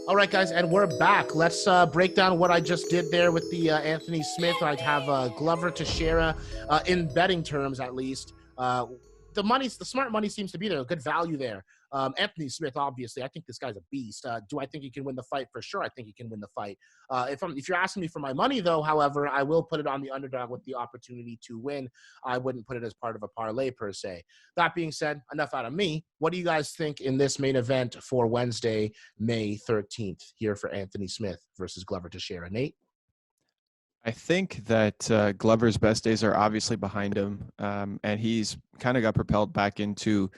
All right, guys, and we're back. Let's break down what I just did there with the Anthony Smith. I'd have Glover Teixeira in betting terms, at least. The smart money seems to be there. Good value there. Anthony Smith, obviously, I think this guy's a beast. Do I think he can win the fight? For sure, I think he can win the fight. If you're asking me for my money, though, however, I will put it on the underdog with the opportunity to win. I wouldn't put it as part of a parlay per se. That being said, enough out of me. What do you guys think in this main event for Wednesday, May 13th, here for Anthony Smith versus Glover Teixeira? Nate? I think that Glover's best days are obviously behind him, and he's kind of got propelled back into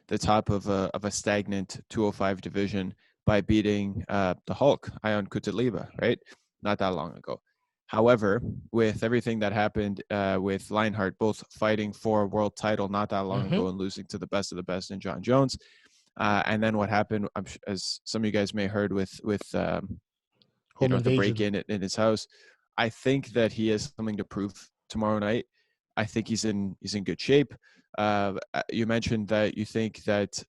the top of a stagnant 205 division by beating the Hulk, Ion Cutelaba, right? Not that long ago. However, with everything that happened with Lionheart both fighting for a world title not that long ago and losing to the best of the best in John Jones, and then what happened, as some of you guys may have heard with the break-in in his house, I think that he has something to prove tomorrow night. I think he's in good shape. You mentioned that you think that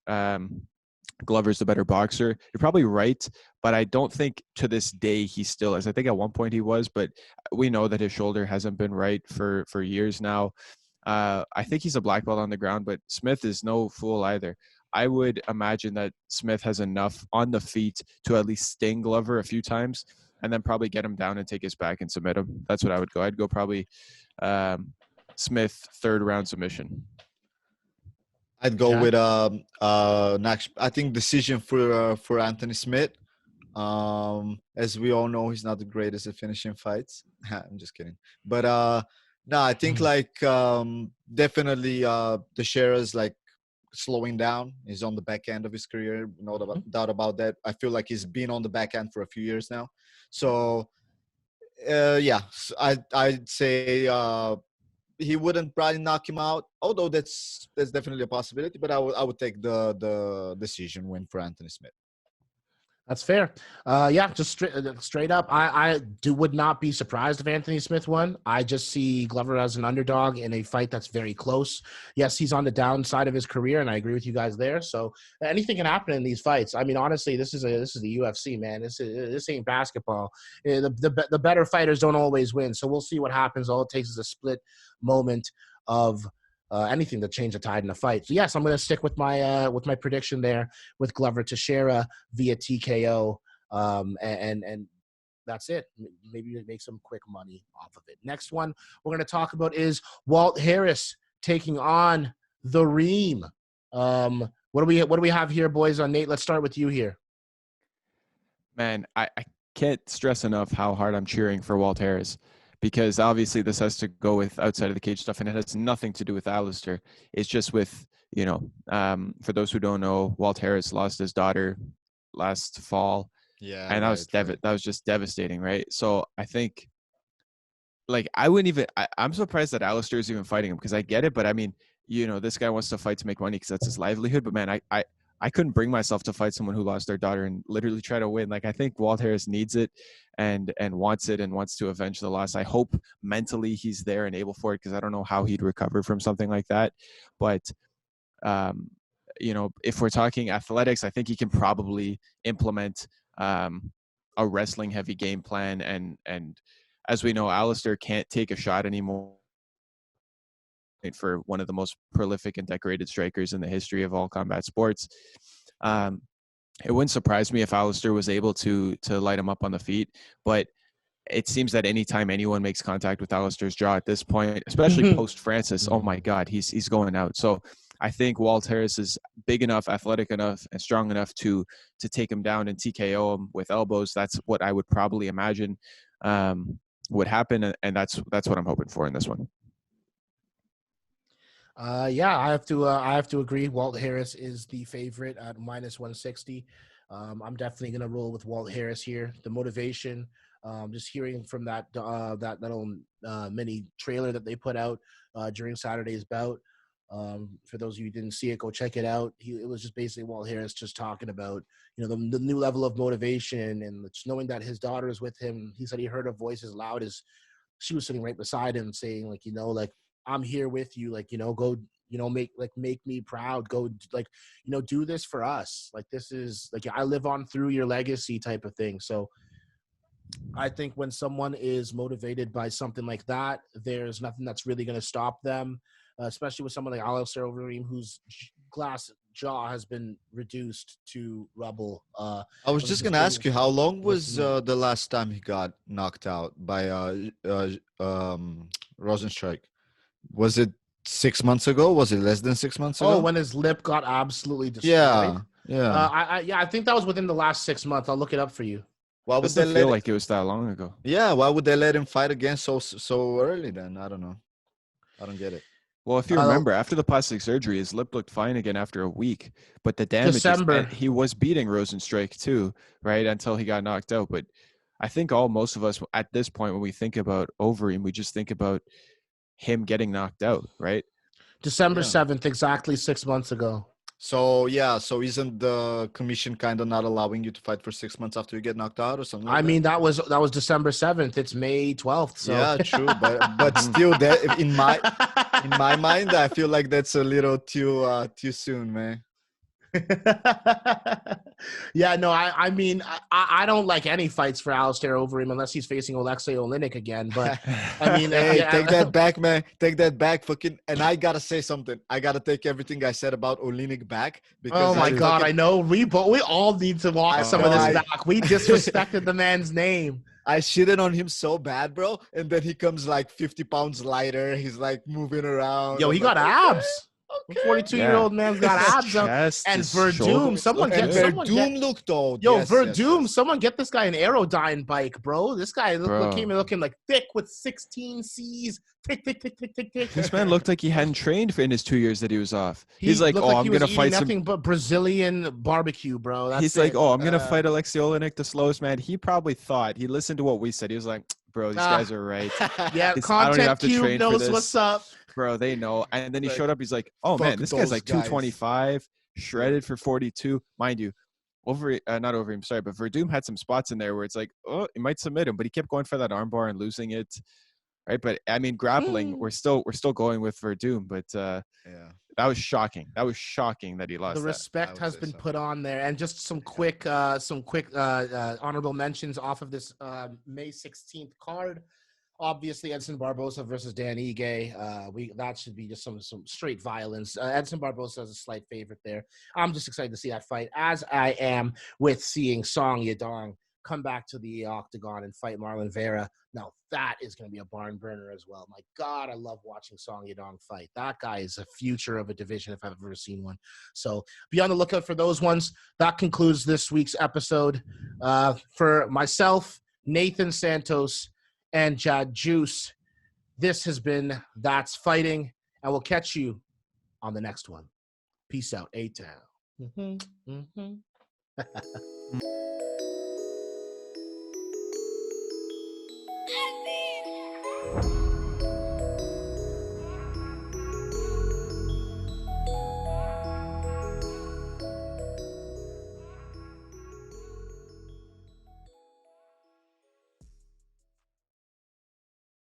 Glover's the better boxer. You're probably right, but I don't think to this day he still is. I think at one point he was, but we know that his shoulder hasn't been right for years now. I think he's a black belt on the ground, but Smith is no fool either. I would imagine that Smith has enough on the feet to at least sting Glover a few times and then probably get him down and take his back and submit him. That's what I would go. I'd go probably Smith third round submission. I'd go with next. I think decision for Anthony Smith. As we all know, he's not the greatest at finishing fights. I'm just kidding. But no, I think definitely Teixeira's like slowing down. He's on the back end of his career, no doubt about that. I feel like he's been on the back end for a few years now. So I'd say he wouldn't probably knock him out, although that's definitely a possibility. But I would take the decision win for Anthony Smith. That's fair. Just straight up, I would not be surprised if Anthony Smith won. I just see Glover as an underdog in a fight that's very close. Yes, he's on the downside of his career, and I agree with you guys there. So anything can happen in these fights. I mean, honestly, this is the UFC, man. This ain't basketball. The better fighters don't always win. So we'll see what happens. All it takes is a split moment of anything to change the tide in a fight. So yes, I'm going to stick with my prediction there with Glover Teixeira via TKO, and that's it. Maybe make some quick money off of it. Next one we're going to talk about is Walt Harris taking on the Reem. What do we have here, boys? Nate, let's start with you here. Man, I can't stress enough how hard I'm cheering for Walt Harris, because obviously this has to go with outside of the cage stuff, and it has nothing to do with Alistair. It's just with, for those who don't know, Walt Harris lost his daughter last fall. Yeah. And that was just devastating, right? So I think, I'm surprised that Alistair is even fighting him, because I get it, but I mean, this guy wants to fight to make money because that's his livelihood. But man, I couldn't bring myself to fight someone who lost their daughter and literally try to win. I think Walt Harris needs it and wants it and wants to avenge the loss. I hope mentally he's there and able for it, because I don't know how he'd recover from something like that. But, if we're talking athletics, I think he can probably implement a wrestling heavy game plan. And as we know, Alistair can't take a shot anymore for one of the most prolific and decorated strikers in the history of all combat sports. It wouldn't surprise me if Alistair was able to light him up on the feet, but it seems that anytime anyone makes contact with Alistair's jaw at this point, especially post Francis, oh my God, he's going out. So I think Walt Harris is big enough, athletic enough, and strong enough to take him down and TKO him with elbows. That's what I would probably imagine would happen, and that's what I'm hoping for in this one. I have to agree. Walt Harris is the favorite at -160. I'm definitely going to roll with Walt Harris here. The motivation, just hearing from that little mini trailer that they put out during Saturday's bout. For those of you who didn't see it, go check it out. It was just basically Walt Harris just talking about, the new level of motivation and just knowing that his daughter is with him. He said he heard a voice as loud as she was sitting right beside him saying, I'm here with you, go make me proud. Go do this for us. Like, this is like, I live on through your legacy type of thing. So I think when someone is motivated by something like that, there's nothing that's really going to stop them, especially with someone like Alistair Overeem, whose glass jaw has been reduced to rubble. I was just going to ask you, how long was the last time he got knocked out by Rosenstrike? Was it 6 months ago? Was it less than 6 months ago? Oh, when his lip got absolutely destroyed. Yeah. I think that was within the last 6 months. I'll look it up for you. Why would Doesn't feel like it was that long ago. Yeah, why would they let him fight again so early then? I don't know. I don't get it. Well, if you remember, after the plastic surgery, his lip looked fine again after a week. But the damage, he was beating Rosenstrike too, right, until he got knocked out. But I think most of us at this point, when we think about Overeem, we just think about him getting knocked out, right? December 7th, exactly 6 months ago. So isn't the commission kind of not allowing you to fight for 6 months after you get knocked out or something like that? I mean, that was December 7th. It's May 12th. So. Yeah, true, but still, that in my mind, I feel like that's a little too soon, man. Yeah, no, I mean, I don't like any fights for Alistair Overeem unless he's facing Alexei Oleinik again. But I mean, hey, take that back, man. Take that back, fucking. And I gotta say something. I gotta take everything I said about Oleinik back. Because oh my God, I know we all need to walk some of this back. We disrespected the man's name. I shitted on him so bad, bro. And then he comes like 50 pounds lighter. He's like moving around. Yo, he got abs. Okay. 42-year-old man's got abs up. And Verdum, Verdum looked old. Yo, Verdum, someone get this guy an Aerodyne bike, bro. This guy came in looking like thick with 16 Cs. Tick. This man looked like he hadn't trained in his 2 years that he was off. He's like, I'm going to fight nothing but Brazilian barbecue, bro. That's like, I'm going to fight Alexei Oleinik, the slowest man. He probably thought, he listened to what we said. He was like, bro, these guys are right. Yeah, Content Cube knows what's up. Bro, they know. And then he showed up. He's like, oh, man, this guy's like 225, shredded for 42. Mind you, not Overeem, sorry, but Verdum had some spots in there where it's like, oh, he might submit him, but he kept going for that armbar and losing it. Right. But I mean, grappling, we're still going with Verdum, but that was shocking. That was shocking that he lost. The respect has been put on there. And just some quick honorable mentions off of this May 16th card. Obviously, Edson Barboza versus Dan Ige. That should be just some straight violence. Edson Barboza is a slight favorite there. I'm just excited to see that fight, as I am with seeing Song Yadong come back to the octagon and fight Marlon Vera. Now, that is going to be a barn burner as well. My God, I love watching Song Yadong fight. That guy is a future of a division if I've ever seen one. So be on the lookout for those ones. That concludes this week's episode. For myself, Nathan Santos, and Chad Juice, this has been That's Fighting, and we'll catch you on the next one. Peace out, A-Town.